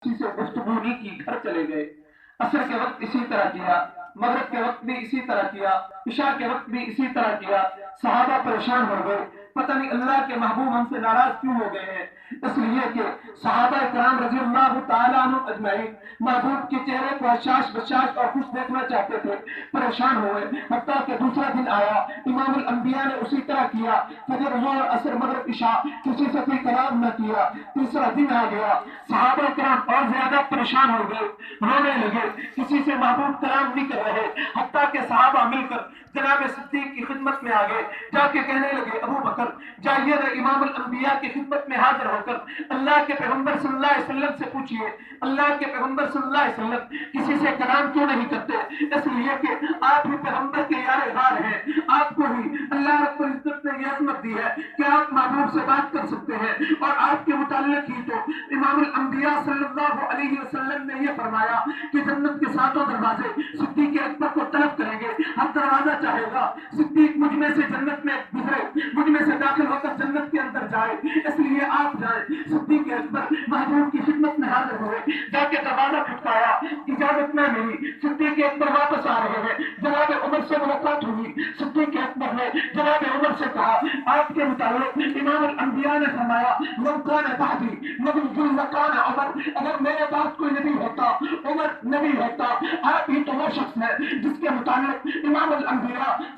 किसी से गुफ्तगू नहीं की, घर चले गए। असर के वक्त इसी तरह किया, मगरिब के वक्त भी इसी तरह किया, इशा के वक्त भी इसी तरह किया। सहाबा परेशान हो गए, पता नहीं अल्लाह के महबूब हमसे नाराज क्यों हो गए हैं। इसलिए कि सहाबा इकराम रज़ी अल्लाह तआला अन्हुम अजमईन महबूब के चेहरे को हशाश बशाश और खुश देखना चाहते थे, परेशान हुए। हत्ता कि दूसरा दिन आया, इमामुल अंबिया ने उसी तरह किया, फजर ज़ोहर असर मगरिब इशा किसी से कोई कलाम न किया। तीसरा दिन आ गया, सहाबा इकराम और ज्यादा परेशान हो गए, रोने लगे, किसी से महबूब कलाम नहीं कर रहे। हत्ता के सहाबा मिलकर जनाब सिद्दीक की खिदमत में आ गए, जाके कहने लगे अबू बकर जाइए ना इमामुल अंबिया की खिदमत में हाजिर होकर अल्लाह के पैगंबर सल्लल्लाहु अलैहि वसल्लम से पूछिए, अल्लाह के पैगंबर सल्लल्लाहु अलैहि वसल्लम किसी से कलाम क्यों नहीं करते। इसलिए कि आप ही पैगंबर के यार गार हैं, आपको ही अल्लाह रब्बुल इज्जत ने ये अज़मत दी है कि आप महबूब से बात कर सकते हैं। और आपके मुताल्लिक ही तो इमामुल अंबिया सल्लल्लाहु अलैहि वसल्लम ने ये फरमाया कि जन्नत के सातों दरवाजे सिद्दीक अकबर को तलब करेंगे, हर दरवाजा चाहेगा सिद्दीक मुझ में से जन्नत में गुजरे, मुझ में से दाखिल होकर जन्नत के अंदर जाए, इसलिए आप जाए। सिद्दीक अकबर महबूब की खिदमत में हाजिर हुए, जाके दरवाजा खटकाया, इजाजत न मिली। सिद्दीक अकबर वापस आ रहे हैं, जनाब उमर से मुलाकात हुई। सिद्दीक अकबर ने जनाब उमर से कहा आपके मुताबिक इमामुल अंबिया ने फरमाया लो कान बअदी नबी कान उमर, अगर मेरे बाद कोई नबी होता उमर नबी होता। आप ही तो वो शख्स है जिसके मुताबिक इमामुल अंबिया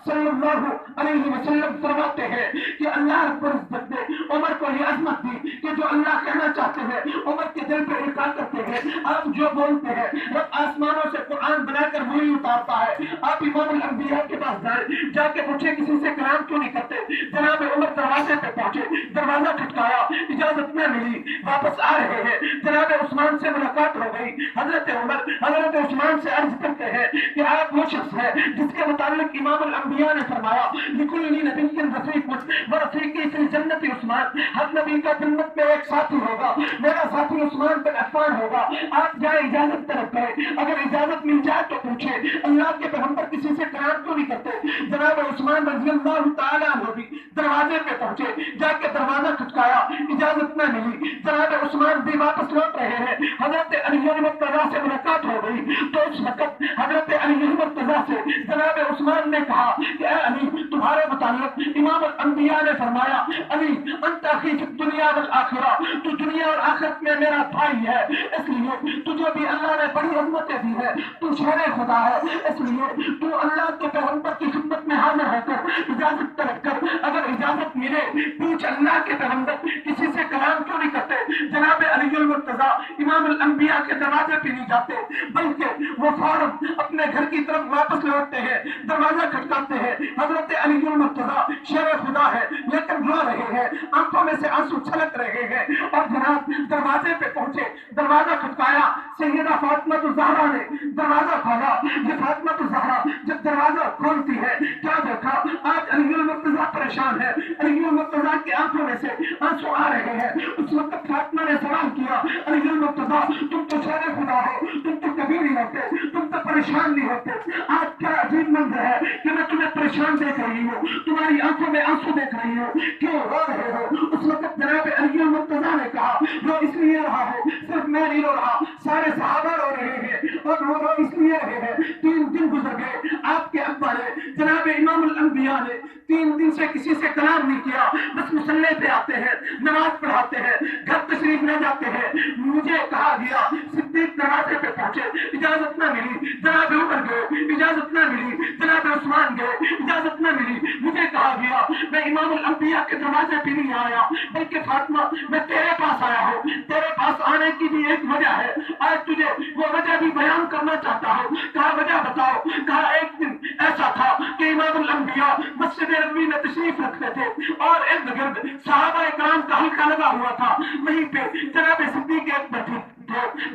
सल्लल्लाहु अलैहि वसल्लम फरमाते हैं कि अल्लाह रब्बुल इज्जत ने उमर को ये अज़मत दी कि जो अल्लाह कहना चाहते हैं उमर के दिल पे इल्का करते हैं। आप जो बोलते हैं रब आसमानों से कुरान बनाकर वही उतारता है। आप इमामुल अंबिया के पास जाए, जाके पूछे किसी से कलाम क्यों नहीं करते। जनाब उमर दरवाजे पे पहुंचे, दरवाजा खटकाया, इजाजत न मिली, वापस आ रहे हैं। जनाब उस्मान से मुलाकात हो गई। हजरत उमर हजरत उस्मान से अर्ज करते हैं कि आप वो शख्स है जिसके मुताल्लिक इमामुल अंबिया ने फरमाया लिकुल्ली नबिय्यिन रफ़ीक़ुन व रफ़ीक़ी फ़िल जन्नति उस्मान, हर नबी का जन्नत में एक साथी होगा, मेरा साथी उस्मान बिन अफ़्फ़ान होगा। आप जाए इजाजत तलब करें, अगर इजाजत मिल जाए तो पूछे अल्लाह के पैगंबर किसी से कलाम क्यों नहीं करते। जनाब उस्मान रज़ियल्लाहु तआला अन्हु भी दरवाजे पे पहुंचे, जाके दरवाजा खटकाया, इजाजत न मिली। जनाब उस्मान भी वापस लौट रहे हैं, हजरत अली मुर्तज़ा से मुलाकात हो गई। तो उस वक्त हजरत अली मुर्तज़ा से जनाब उस्मान ने कहा कि अली तुम्हारे मुताल्लिक इमामुल अंबिया ने फरमाया अली अंत अखी फिद दुनिया वल आखिरा, तू दुनिया और आखिरत में मेरा भाई है, इसलिए तुझे भी अल्लाह ने बड़ी अज़मतें दी है, तू शेरे खुदा है, इसलिए तू अल्लाह के पैगंबर की खिदमत में हाजिर होकर इजाजत तलब कर। अगर इजाजत मिले पूछ अल्लाह के पैगंबर किसी से कलाम क्यों नहीं करते। जनाब अली मुर्तज़ा इमामुल अंबिया के दरवाजे पे नहीं जाते, बल्कि वो फौरन अपने घर की तरफ वापस लौटते हैं, दरवाजा खटकाते हैं। हजरत अली मुर्तज़ा शेर खुदा है लेकिन रो रहे हैं, आंखों में से आंसू छलक रहे हैं। और जनाब दरवाजे पे पहुंचे, दरवाजा खटकाया, सैयदा फातिमा ज़हरा ने दरवाजा खोला। ये फातिमा ज़हरा जब दरवाजा खोलती है क्या देखा, आज अली मुर्तज़ा परेशान है, अली मुर्तज़ा की आंखों में से आंसू आ रहे हैं। उस वक्त फातिमा ने सवाल किया अली मुर्तज़ा तुम तो शेर खुदा हो, तुम तो कभी नहीं होते, तुम तो परेशान नहीं होते, आज क्या अजीब मंजर है कि मैं तुम्हें परेशान देख रही हूँ, तुम्हारी आंखों में आंसू देख रही हूँ, क्यों रो रहे हो। उस वक्त जनाब अली मुर्तज़ा ने कहा रो इसलिए रहा हो, सिर्फ मैं नहीं रो रहा, सारे सहाबा रो रहे हैं और रो इसलिए रहे हैं। 3 दिन गुजर गए, आपके अब्बा ने जनाब इमामुल अंबिया ने 3 दिन से किसी से कलाम नहीं किया, बस मुसल्ले पे आते हैं, नमाज पढ़ाते हैं, घर तशरीफ ले जाते हैं। मुझे कहा गया सिद्दीक दरवाजे पे पहुंचे, इजाजत न मिली। जनाब उमर गए, इजाजत न मिली। जनाब उस्मान गए, इजाजत न मिली। मुझे कहा गया मैं इमामुल अंबिया के दरवाजे पे नहीं आया, बल्कि फातिमा मैं तेरे पास आया हूँ। तेरे पास आने की भी एक वजह है, आज तुझे वो वजह भी बयान करना चाहता हूँ। कहा वजह बताओ। कहा एक दिन ऐसा था कि इमामुल अंबिया मस्जिद नबवी में तशरीफ रखते थे और इर्द गिर्द सहाबा इकराम का हल्का लगा हुआ था। वहीं पे जनाब सिद्दीक अकबर थे,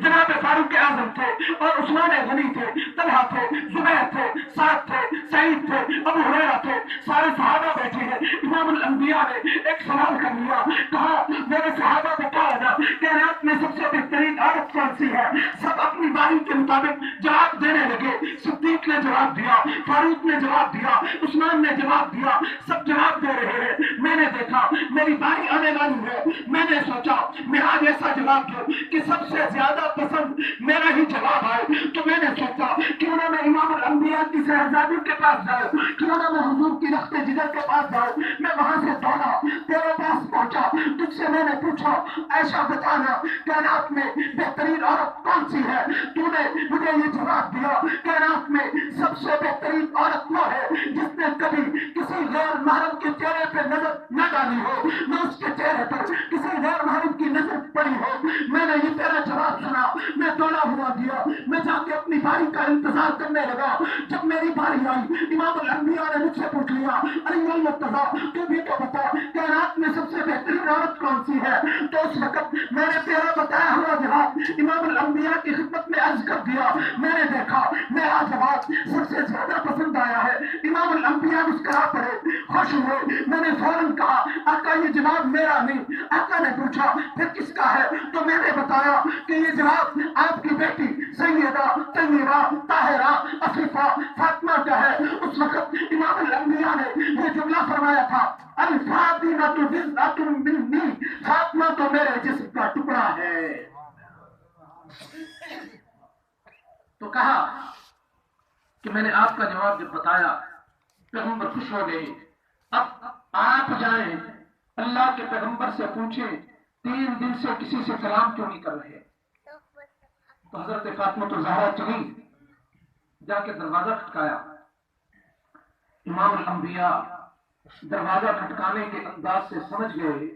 जनाब फारूक आजम थे और उस्मान गनी थे, तलहा थे, जुबैर थे, साद थे, सईद थे, अबू हुरैरा थे, सारे सहाबा बैठे हैं। इमामुल अंबिया ने एक सवाल कर लिया, कहा मेरे सहाबा बताया ना कायनात में सबसे बेहतरीन औरत कौन सी है। सब अपनी बारी के मुताबिक जवाब देने लगे। सिद्दीक ने जवाब दिया, फारूक ने जवाब दिया, उस्मान ने जवाब दिया, सब जवाब दे रहे हैं। मैंने देखा मेरी बारी आने वाली है, मैंने सोचा मैं आज ऐसा जवाब दूं कि सबसे ज्यादा فوراً میرا ہی جواب آئے، تو میں نے سوچا کیوں نہ میں امام الانبیاء کی شہزادی کے پاس جاؤں، کیوں نہ میں حضور کی رخت جگر کے پاس جاؤں۔ میں وہاں سے دوڑا، تیرے پاس پہنچا، تجھ سے میں نے پوچھا ایسا بتانا کائنات میں بہترین عورت کون سی ہے؟ تو نے مجھے یہ جواب دیا کائنات میں سب سے بہترین عورت وہ ہے جس نے کبھی کسی غیر محرم کے چہرے پہ نظر نہ ڈالی ہو، نہ اس کے چہرے پر کسی غیر محرم کی نظر پڑی ہو۔ میں نے یہ تیرا جواب سنا، میں دوڑا ہوا گیا، میں جا کے اپنی باری کا انتظار کرنے لگا۔ جب میری باری آئی، امام الانبیاء نے مجھ سے پوچھ لیا علی المرتضیٰ تو بھی تو بتا کائنات میں سب سے بہترین عورت کون سی ہے؟ تو اس وقت میں نے تیرا بتایا ہوا جواب امام الانبیاء کی خدمت میں عرض کر دیا۔ میں نے دیکھا میرا جواب سب سے زیادہ پسند آیا ہے۔ امام الانبیاء مسکرا پڑے، خوش ہوئے۔ میں نے فوراً کہا آقا یہ جواب میرا نہیں۔ آقا نے پوچھا پھر کس کا ہے؟ تو میں نے بتایا کہ یہ جواب آپ کی بیٹی سیدہ طیبہ طاہرہ عفیفہ فاطمہ کا ہے۔ اس وقت امام الانبیاء نے یہ جملہ فرمایا تھا الفاطمہ بضعۃ منی، فاطمہ تو میرے جسم کا ٹکڑا ہے۔ تو کہا کہ میں نے آپ کا جواب جب بتایا پیغمبر خوش ہو گئے، اب آپ جائیں اللہ کے پیغمبر سے پوچھیں 3 دن سے کسی سے کلام کیوں نہیں کر رہے؟ تو حضرت فاطمہ الزہرا چلی، جا کے دروازہ کھٹکایا۔ امام الانبیاء دروازہ کھٹکانے کے انداز سے سمجھ گئے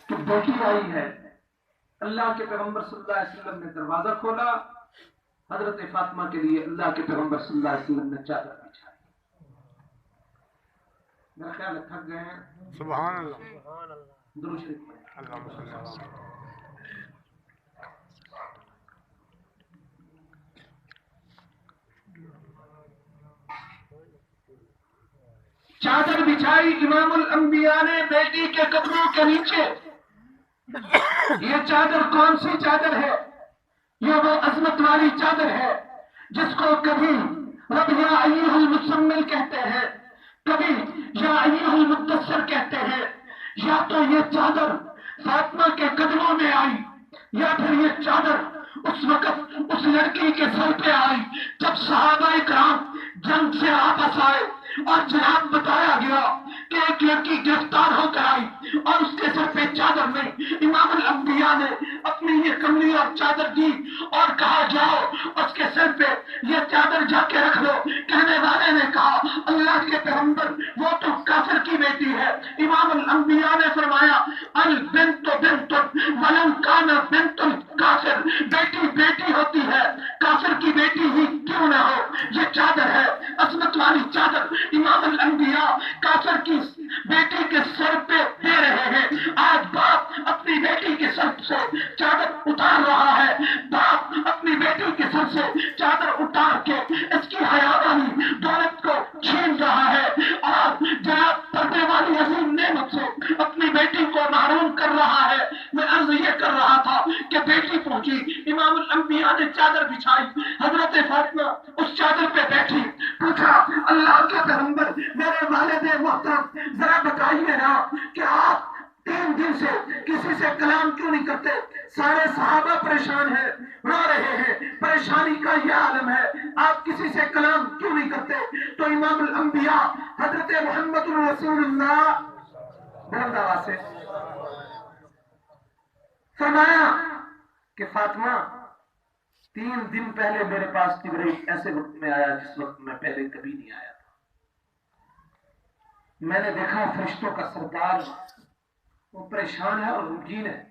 کہ بیٹی آئی ہے۔ اللہ کے پیغمبر صلی اللہ علیہ وسلم نے دروازہ کھولا، حضرت فاطمہ کے لیے اللہ کے پیغمبر صلی اللہ علیہ وسلم نے چادر بچھائی۔ میرا خیال ہے تھک گئے ہیں، سبحان اللہ، درود شریف پڑھیں۔ اللہم صلی اللہ علیہ وسلم۔ چادر بچھائی امام الانبیاء نے بیٹی کے قدموں کے نیچے۔ یہ چادر کون سی چادر ہے؟ یہ وہ عظمت والی چادر ہے جس کو کبھی رب یا ایھا المزمل کہتے ہیں، کبھی یا ایھا المدثر کہتے ہیں۔ یا تو یہ چادر فاطمہ کے قدموں میں آئی، یا پھر یہ چادر اس وقت اس لڑکی کے سر پہ آئی جب صحابہ کرام جنگ سے واپس آئے اور جناب بتایا گیا کہ ایک لڑکی گرفتار ہو کر آئی اور اس کے سر پہ چادر نہیں۔ امام الانبیاء نے اپنی یہ کملی اور چادر دی اور کہا جاؤ اس کے سر پہ یہ چادر جا کے رکھ لو۔ کہنے والے نے کہا اللہ کے پیغمبر وہ تو کافر کی بیٹی ہے۔ امام الانبیاء نے فرمایا البنت بنت ولن کان بنت کافر، بیٹی بیٹی ہوتی ہے، کافر کی بیٹی ہی کیوں نہ ہو۔ یہ چادر ہے عظمت والی چادر، امام الانبیاء کافر کی بیٹی کے سر پہ دے رہے ہیں۔ آج باپ اپنی بیٹی کے سر سے چادر اتار رہا ہے، باپ اپنی بیٹی کے سر سے چادر اتار کے اس کی حیاوانی دولت کو چھین رہا ہے اور جناب پردے والی عظیم نعمت سے اپنی بیٹی کو محروم کر رہا ہے۔ میں عرض یہ کر رہا تھا کہ بیٹی پہنچی، امام الانبیاء نے چادر بچھائی، حضرت فاطمہ اس چادر پہ بیٹھی، پوچھا اللہ کے پیغمبر میرے والد محترم ذرا بتائیے نا کہ آپ 3 دن سے کسی سے کلام کیوں نہیں کرتے؟ سارے صحابہ پریشان ہیں، رو رہے ہیں، پریشانی کا یہ عالم ہے، آپ کسی سے کلام کیوں نہیں کرتے؟ تو امام الانبیاء حضرت محمد رسول اللہ بلند آواز سے فرمایا کہ فاطمہ 3 دن پہلے میرے پاس جبرائیل ایسے وقت میں آیا جس وقت میں پہلے کبھی نہیں آیا تھا۔ میں نے دیکھا فرشتوں کا سردار وہ پریشان ہے اور غمگین ہے۔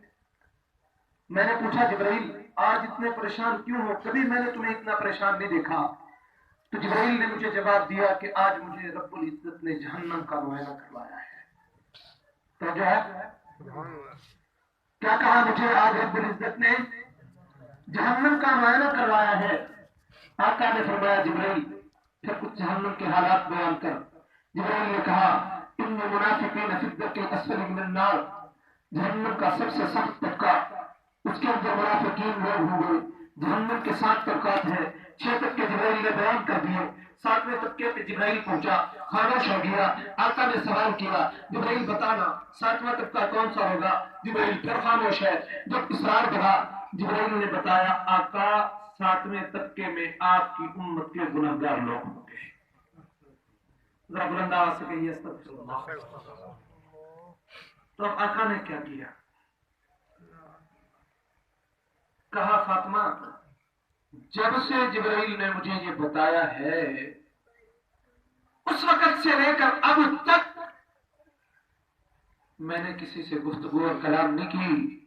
میں نے پوچھا جبرائیل آج اتنے پریشان کیوں ہو؟ کبھی میں نے تمہیں اتنا پریشان نہیں دیکھا۔ تو جبرائیل نے مجھے جواب دیا کہ آج مجھے رب العزت نے جہنم کا معائنہ کروایا ہے۔ تو جو ہے کیا کہا؟ مجھے آج رب العزت نے جہنم کا معائنہ کروایا ہے۔ آقا نے فرمایا جبرائیل پھر کچھ جہنم کے حالات بیان کر۔ جبرائیل نے کہا ان منافقین فی الدرک الاسفل من النار، جہنم کا سب سے سخت طبقہ اس کے اندر منافقین لوگ ہوں گے۔ جہنم کے 7 طبقات ہیں، 6 طبقے جبرائیل نے بیان کر دیے۔ 7ویں طبقے پہ جبرائیل پہنچا، خاموش ہو گیا۔ آقا نے سوال کیا جبرائیل بتانا 7واں طبقہ کون سا ہوگا؟ جبرائیل پھر خاموش ہے۔ جب اصرار بڑھا जिब्राइल ने बताया आका 7वें तबके में आपकी उम्मत के गुनहगार लोग होंगे। जरा बुलंद आवाज से कहिए अस्तगफिरुल्लाह। तो अब आका ने क्या किया? कहा फातिमा जब से जिब्राइल ने मुझे ये बताया है उस वक्त से लेकर अब तक मैंने किसी से गुफ्तगू और कलाम नहीं की।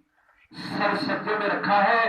सर सज्जे में रखा है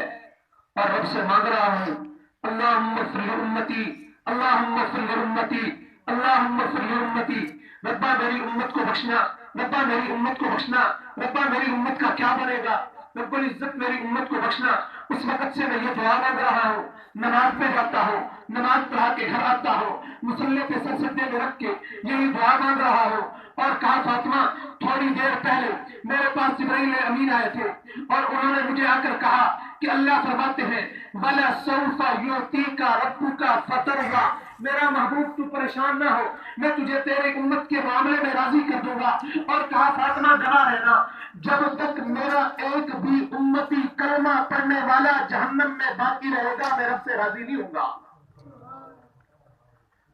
और रब से मांग रहा हूं अल्लाहुम्मा फ़िल उम्मती, अल्लाहुम्मा फ़िल उम्मती, अल्लाहुम्मा फ़िल उम्मती। रब्बा मेरी उम्मत को बख्शना, रब्बा मेरी उम्मत को बख्शना। रब्बा मेरी उम्मत का क्या बनेगा? रब्बुल इज्जत मेरी उम्मत को बख्शना। उस वक्त से मैं ये दुआ मांग रहा हूँ, नमाज पे जाता हूँ, नमाज पढ़ा के घर आता हूँ, मुसल्ले पे सर सज्जे में रख के यही दुआ मांग रहा हूँ। और कहा फातिमा थोड़ी देर पहले मेरे पास जिब्राइल अमीन आए थे और उन्होंने मुझे आकर कहा कि अल्लाह फरमाते हैं वला सौफा युतीका रब्बुका फतरजा, मेरा महबूब तू परेशान ना हो, मैं तुझे तेरे उम्मत के मामले में राजी कर दूंगा। और कहा फातिमा गवाह रहना जब तक मेरा एक भी उम्मती कलमा पढ़ने वाला जहन्नम में बाकी रहेगा मैं रब से राजी नहीं होगा।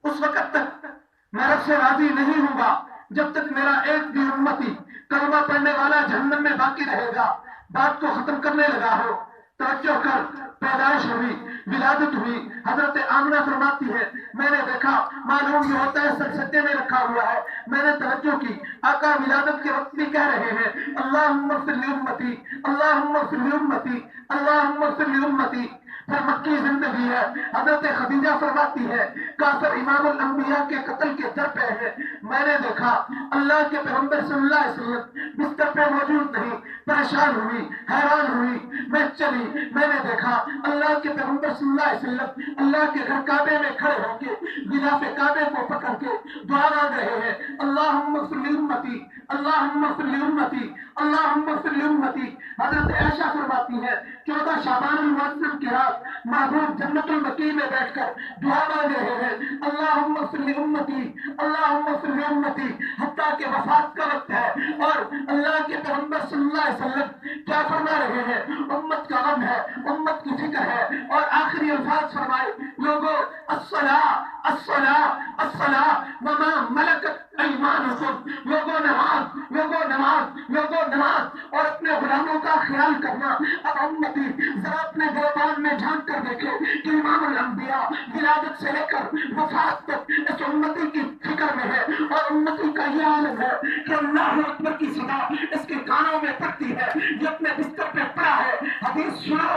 उस वक्त तक मैं रब से राजी नहीं होगा जब तक मेरा एक भी उम्मती कलमा पढ़ने वाला जहन्नम में बाकी रहेगा। बात को खत्म करने लगा हो, तवज्जो कर, पैदाइश हुई, विलादत हुई, हजरत आमना फरमाती है मैंने देखा मालूम ये होता है सर सज्जे में रखा हुआ है, मैंने तवज्जो की आका विलादत के वक्त भी कह रहे हैं अल्लाहुम्मा फ़िल उम्मती, अल्लाहुम्मा फ़िल उम्मती, अल्लाहुम्मा फ़िल उम्मती। फिर मक्की जिंदगी है, हजरत खदीजा फरमाती है काफिर इमामुल अंबिया के कत्ल के दर पे है, मैंने देखा अल्लाह के पैगंबर सल्लल्लाहु अलैहि वसल्लम बिस्तर पे मौजूद नहीं, परेशान हुई, हैरान हुई, मैं चली, मैंने देखा अल्लाह के पैगंबर सल्लल्लाहु अलैहि वसल्लम अल्लाह के घर काबे में खड़े होके गिलाफे काबे को पकड़ के दुआ मांग रहे हैं अल्लाहुम्मा फ़िल उम्मती, अल्लाहुम्मा फ़िल उम्मती, अल्लाहुम्मा फ़िल उम्मती। हजरत आयशा फरमाती है 14 शाबानुल मुअज़्ज़म की रात महबूब जन्नतुल बकी में बैठकर दुआ मांग रहे हैं अल्लाहुम्मा फ़िल उम्मती, अल्लाहुम्मा फ़िल उम्मती। हत्ता के वफात का वक्त है और अल्लाह के पैगंबर सल्लल्लाहु अलैहि वसल्लम क्या फरमा रहे हैं उम्मत का गम है, उम्मत की फिक्र है। और आखिरी अल्फाज फरमाए लोगों अस्सला अस्सला अस्सला वमा मलकत ऐमानुकुम, लोगों नमाज, लोगों नमाज, लोगों नमाज और अपने गुलामों का ख्याल करना। अब उम्मती जरा अपने गिरबान में झांक कर देखे कि इमामुल अंबिया विलादत से लेकर वफात तक इस उम्मती की फिक्र में है और उम्मती का यह आलम है कि अल्लाहु अकबर की सदा इसके कानों में पड़ती है, ये अपने बिस्तर पे पड़ा है। हदीस सुनो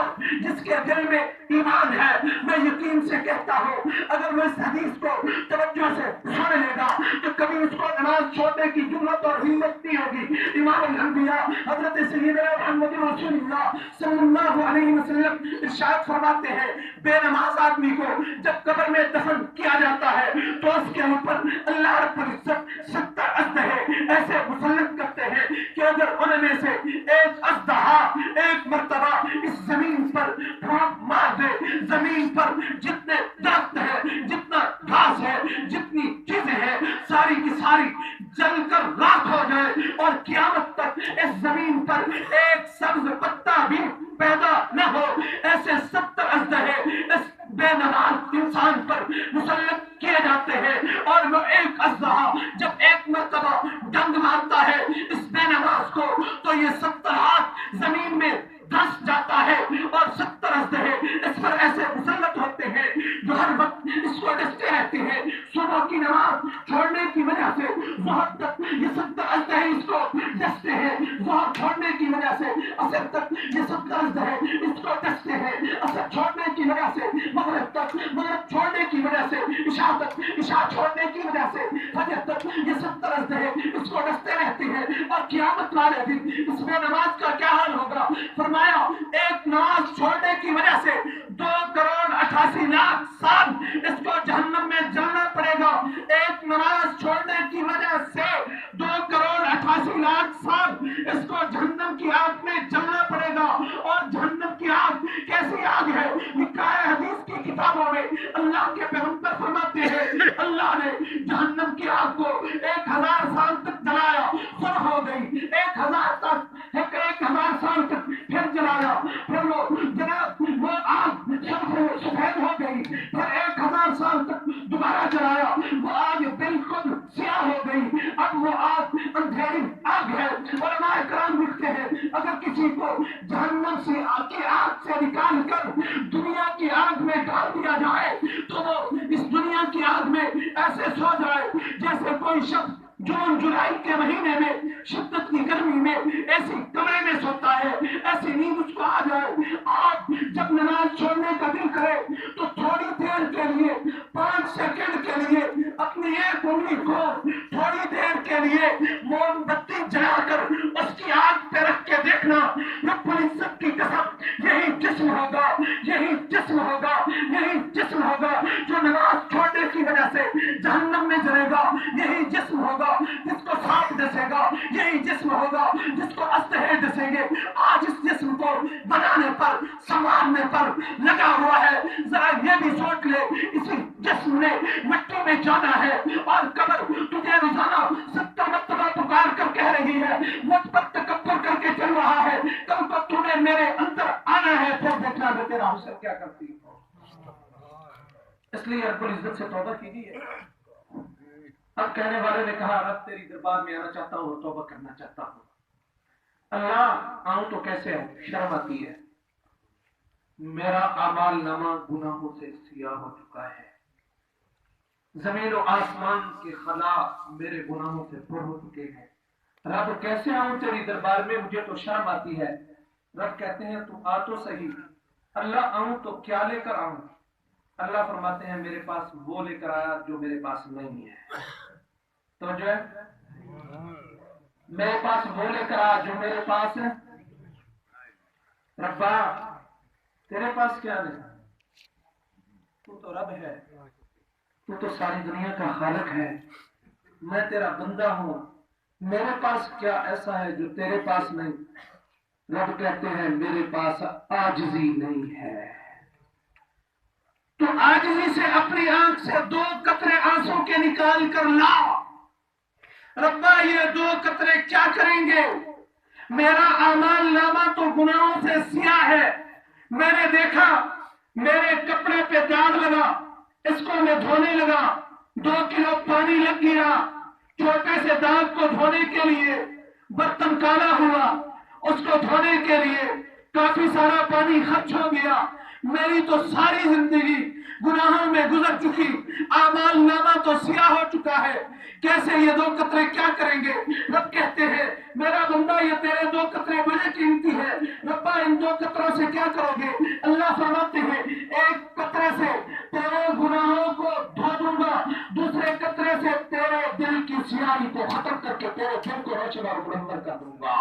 जिसके दिल में ईमान है, मैं यकीन से कहता हूँ अगर वो इस हदीस को तवज्जो से सुन लेगा तो कभी उसको नमाज छोड़ने की जुर्रत और हिम्मत नहीं होगी। इमाम अंबिया हजरत सय्यदना मुहम्मद रसूलुल्लाह सल्लल्लाहु अलैहि वसल्लम इरशाद फरमाते हैं बेनमाज आदमी को जब कब्र में दफन किया जाता है तो उसके ऊपर अल्लाह रब्बुल इज्जत 70 अज़दहे ऐसे मुसल्लत करते हैं कि अगर उनमें से एक अज़दहा एक मर्तबा इस जमीन पर फूंक मार दे, जमीन पर जितने दरख्त है, जितना घास है, जितनी चीजें हैं, सारी की सारी जलकर राख हो जाए और क़यामत तक इस जमीन पर एक सब्ज पत्ता भी पैदा न हो, ऐसे 70 अज़दहे इस बेनमाज इंसान पर मुसल्लत किए जाते हैं। और वो एक अज़दहा जब एक मर्तबा डंग मारता है इस बेनमाज को तो ये 70 हाथ जमीन में धंस जाता है और 70 अज़दहे इस पर ऐसे मुसल्लत होते हैं जो हर वक्त इसको डसते रहते हैं। सुबह की नमाज छोड़ने की वजह से ज़ोहर तक ये 70 अज़दहे इसको डसते हैं, ज़ोहर छोड़ने की वजह से असर तक ये 70 अज़दहे इसको डसते हैं, असर छोड़ने की वजह से मगरिब तक, मगरिब छोड़ने की वजह से इशा तक, इशा छोड़ने की वजह से फजर तक ये 70 अज़दहे इसको डसते रहते हैं। और क़यामत वाले दिन इस बेनमाज का क्या हाल होगा? फरमाया एक नमाज छोड़ने की वजह से 2,88,00,000 साल इसको जहन्नम में जलना पड़ेगा। एक नमाज छोड़ने की वजह से 2,88,00,000 साल इसको जहन्नम की आग में जलना पड़ेगा। और जहन्नम की आग कैसी आग है? लिखा है हदीस की किताबों में अल्लाह के पैगंबर फरमाते हैं अल्लाह ने जहन्नम की आग को 1000 साल तक जलाया, सुर हो गई, 1000 साल तक फिर जलाया, फिर वो सफेद हो गई, फिर 1000 साल तक दोबारा जलाया, वो आग बिल्कुल स्याह हो गई। अब वो आग अंधेरी आग है। उलमाए किराम लिखते हैं अगर किसी को जहन्नम से आग से निकाल कर दुनिया की आग में डाल दिया जाए तो वो इस दुनिया की आग में ऐसे सो जाए जैसे कोई शख्स जून जुलाई के महीने में शिद्दत की गर्मी में ऐसी कमरे में सोता है, ऐसी नींद उसको आ जाए। आप जब नमाज छोड़ने का दिल करे तो थोड़ी देर के लिए, 5 सेकंड के लिए अपनी एक उंगली को थोड़ी देर के लिए मोमबत्ती जलाकर उसकी आग पे रख के देखना। रब्बुल इज्जत की कसम, यही जिस्म होगा, यही जिस्म होगा, यही जिस्म होगा जो नमाज छोड़ने की वजह से जहन्नम में जलेगा। यही जिस्म होगा जिसको सांप डसेगा, यही जिस्म होगा जिसको अस्तहे डसेंगे। आज इस जिस्म को बनाने पर, संवारने पर लगा हुआ है। जरा ये भी सोच ले, इसी जिस्म ने मिट्टी में जाना है और कब्र तुझे रोजाना 70 मरतबा पुकार कर कह रही है, मुझ पर तकब्बुर करके चल रहा है, कल को तूने मेरे अंदर आना है, फिर देखना मैं तेरा हुस्न क्या करती हूँ। इसलिए रब्बुल इज्जत से तौबा कीजिए। अब कहने वाले ने कहा रब तेरी दरबार में आना चाहता हूँ और तौबा करना चाहता हूँ। अल्लाह आऊं तो कैसे आऊं, शर्म आती है। मेरा आमाल नामा गुनाहों से सियाह हो चुका है, जमीन और आसमान के खला मेरे गुनाहों से पुर हो चुके हैं। रब कैसे आऊं तेरी दरबार में, मुझे तो शर्म आती है। रब कहते हैं तू आ तो सही। अल्लाह आऊं तो क्या लेकर आऊं? अल्लाह फरमाते हैं मेरे पास वो लेकर आया जो मेरे पास नहीं है। तो जो है मेरे पास वो लेकर आया जो मेरे पास है। रब्बा तेरे पास क्या नहीं, तू तो रब है, तू तो सारी दुनिया का खालिक है, मैं तेरा बंदा हूं, मेरे पास क्या ऐसा है जो तेरे पास नहीं? रब कहते हैं मेरे पास आजिज़ी नहीं है। तो आजिज़ी से अपनी आंख से 2 कतरे आंसू के निकाल कर ला। रब्बा ये 2 कतरे क्या करेंगे? मेरा आमाल नामा तो गुनाहों से सियाह है। मैंने देखा मेरे कपड़े पे दाग लगा, इसको मैं धोने लगा, 2 किलो पानी लग गया। छोटे से दाग को धोने के लिए बर्तन काला हुआ, उसको धोने के लिए काफी सारा पानी खर्च हो गया। मेरी तो सारी जिंदगी गुनाहों में गुजर चुकी, आमाल नामा तो सियाह हो चुका है। कैसे ये 2 कतरे क्या करेंगे? रब कहते हैं मेरा बंदा ये तेरे 2 कतरे बड़े कीमती है। रब्बा इन 2 कतरों से क्या करोगे? अल्लाह फरमाते हैं 1 कतरे से तेरे गुनाहों को धो दूंगा, दूसरे कतरे से तेरे दिल की सियाही को खत्म करके तेरे दिल को रोशन और बुलंद कर दूंगा।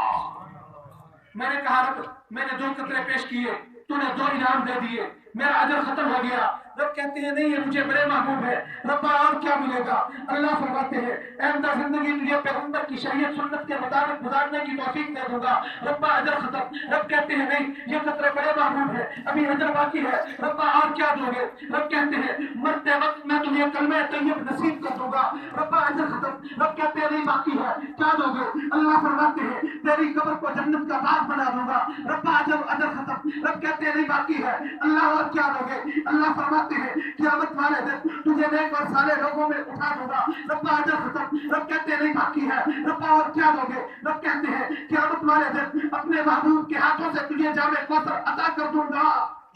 मैंने कहा रब मैंने 2 कतरे पेश किए, तूने 2 इनाम दे दिए, मेरा अजर खत्म हो गया। रब कहते हैं नहीं ये मुझे बड़े महबूब है। रब्बा और क्या मिलेगा? अल्लाह फरमाते हैं आइंदा जिंदगी तुझे पैगंबर की शरीयत सुन्नत के मुताबिक गुजारने की तौफीक दे दूंगा। रब्बा अजर खत्म। रब कहते हैं नहीं ये कतरे बड़े महबूब है, अभी अजर बाकी है। रब्बा और क्या दोगे? रब कहते हैं मरते वक्त मैं तुझे कलमे तैयब नसीब कर दूंगा। रब्बा अजर खत्म। रब कहते हैं नहीं बाकी है, क्या दोगे? अल्लाह फरमाते हैं तेरी कब्र को जन्नत का बाग बना दूंगा। रब्बा अजर खत्म। रब कहते हैं नहीं बाकी है, अल्लाह और क्या दोगे? अल्लाह फरमाते हैं क़यामत वाले दिन तुझे नेक और साले लोगों में उठा दूंगा। रब्बा अजर खत्म। रब कहते हैं नहीं बाकी है, रब्बा और क्या दोगे? रब कहते हैं क़यामत वाले दिन अपने महबूब के हाथों से तुझे जामे कौसर अता कर दूंगा।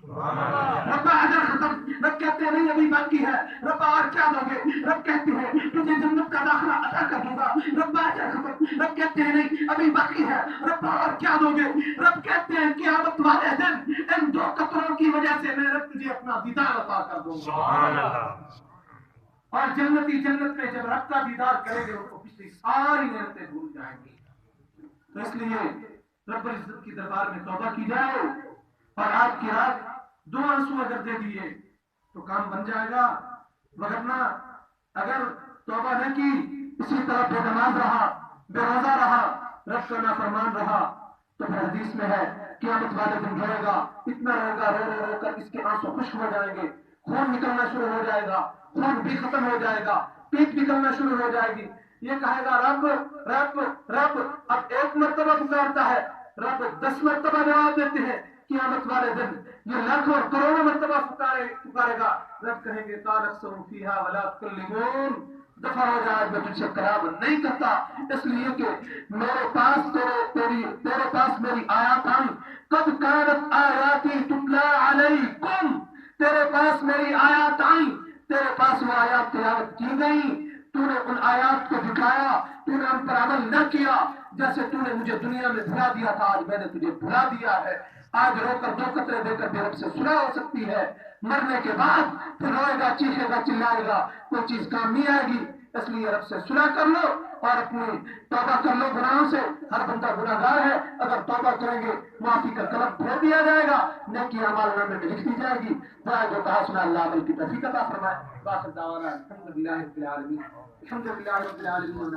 रब्बा अजर खत्म। रब कहते हैं नहीं अभी बाकी है, रब्बा और क्या दोगे? रब कहते हैं तुझे जन्नत का दाखिला अता कर दूंगा। रब्बा अजर खत्म। रब कहते हैं नहीं अभी बाकी है, रब्बा और क्या दोगे? रब कहते हैं क़यामत वाले दिन इन 2 कतरों की वजह से मैं रब तुझे अपना दीदार अता कर दूंगा। और जन्नती जन्नत में जब रब का दीदार करेंगे उनको पिछली सारी नेमतें भूल जाएंगी। तो इसलिए रब्बुल इज्जत की दरबार में तौबा की जाए और आज की रात 2 आंसू अगर दे दिए तो काम बन जाएगा। वरना अगर तौबा न की, इसी तरह बेनमाज रहा, बेरोजा रहा, रब का नाफरमान रहा, तो फिर हदीस में है क़यामत वाले दिन रोएगा, इतना रोएगा रो रो कर इसके आंसू खुश्क हो जाएंगे, खून निकलना शुरू हो जाएगा, खून भी खत्म हो जाएगा, पीठ निकलना शुरू हो जाएगी। ये कहेगा रब रब रब। अब 1 मरतबा पुकारता है, रब 10 मरतबा जवाब देते हैं। قیامت والے دن یہ لاکھوں اور کروڑوں مرتبہ پکارے گا، رب کہیں گے قال اقسموا فیہا ولا تکلمون، دفع ہو جائے، میں تجھ سے کلام نہیں کرتا، اس لیے کہ میرے پاس تیرے پاس میری آیات آئیں، قد کانت آیاتی تتلی علیکم، تیرے پاس میری آیات آئیں، تیرے پاس وہ آیات تلاوت کی گئی، تو نے ان آیات کو دکھایا، تو نے ان پر عمل نہ کیا، جیسے تو نے مجھے دنیا میں بھلا دیا تھا آج میں نے تجھے بھلا دیا ہے، آج رو کر 2 قطرے دے کر بے رب سے صلح ہو سکتی ہے، مرنے کے بعد پھر روئے گا، چیخے گا، چلائے گا، کوئی چیز کام نہیں آئے گی، اس لیے رب سے صلح کر لو اور اپنی توبہ کر لو گناہوں سے، ہر بندہ گناہ گار ہے، اگر توبہ کریں گے معافی کا قلم پھیر دیا جائے گا، نیکی اعمال نامے میں لکھ دی جائے گی، دعا جو کہا سنا اللہ عمل کی توفیق عطا فرمائے، باخر دعوانا الحمدللہ رب العالمین، الحمدللہ رب العالمین۔